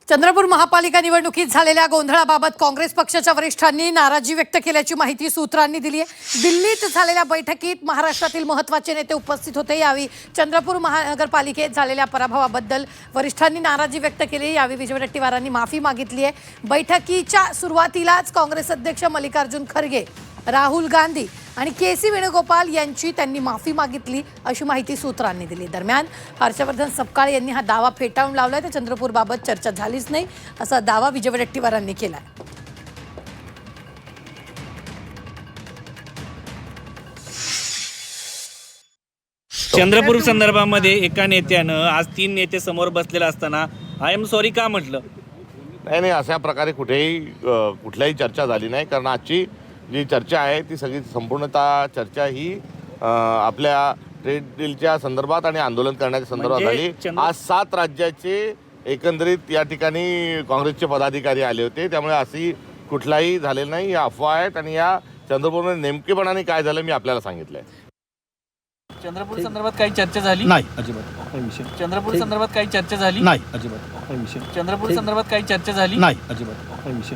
चंद्रपूर महापालिका निवडणुकीत झालेल्या गोंधळाबाबत काँग्रेस पक्षाच्या वरिष्ठांनी नाराजी व्यक्त केल्याची माहिती सूत्रांनी दिली आहे। दिल्लीत झालेल्या बैठकीत महाराष्ट्रातील महत्त्वाचे नेते उपस्थित होते। यावेळी चंद्रपूर महानगरपालिकेत झालेल्या पराभवाबद्दल वरिष्ठांनी नाराजी व्यक्त केली। यावेळी विजयवडेट्टीवारांनी माफी मागितली आहे। बैठकीच्या सुरुवातीलाच काँग्रेस अध्यक्ष मल्लिकार्जुन खरगे, राहुल गांधी आणि के.सी. वेणुगोपाल यांची त्यांनी माफी मागितली अशी माहिती सूत्रांनी दिली। दरम्यान हर्षवर्धन सपकाळ यांनी हा दावा फेटाळून लावलाय। तर चंद्रपूरबाबत चर्चा झालीच नाही असा दावा विजयवडेट्टीवारांनी केलाय। चंद्रपूर संदर्भामध्ये एका नेत्यानं आज 3 नेते समोर बसलेला असताना आय एम सॉरी का म्हटलं? नाही, अशा प्रकारे कुठल्याही चर्चा झाली नाही। कारण आजची जी चर्चा आहे ती सगळी संपूर्णतः चर्चा ही आपल्या ट्रेड डीलच्या संदर्भात आणि आंदोलन करण्याच्या संदर्भात झाली। आज 7 राज्याचे एकंदरीत या ठिकाणी काँग्रेसचे पदाधिकारी आले होते, त्यामुळे अशी कुठलाही झालेलं नाही। या अफवा आहेत आणि या चंद्रपूरमध्ये नेमकेपणाने काय झालं मी आपल्याला सांगितलंय। चंद्रपूर संदर्भात काही चर्चा झाली नाही, अजिबात काही विषय चंद्रपूर संदर्भात काही चर्चा झाली नाही, अजिबात काही विषय चंद्रपूर संदर्भात काही चर्चा झाली नाही, अजिबात काही विषय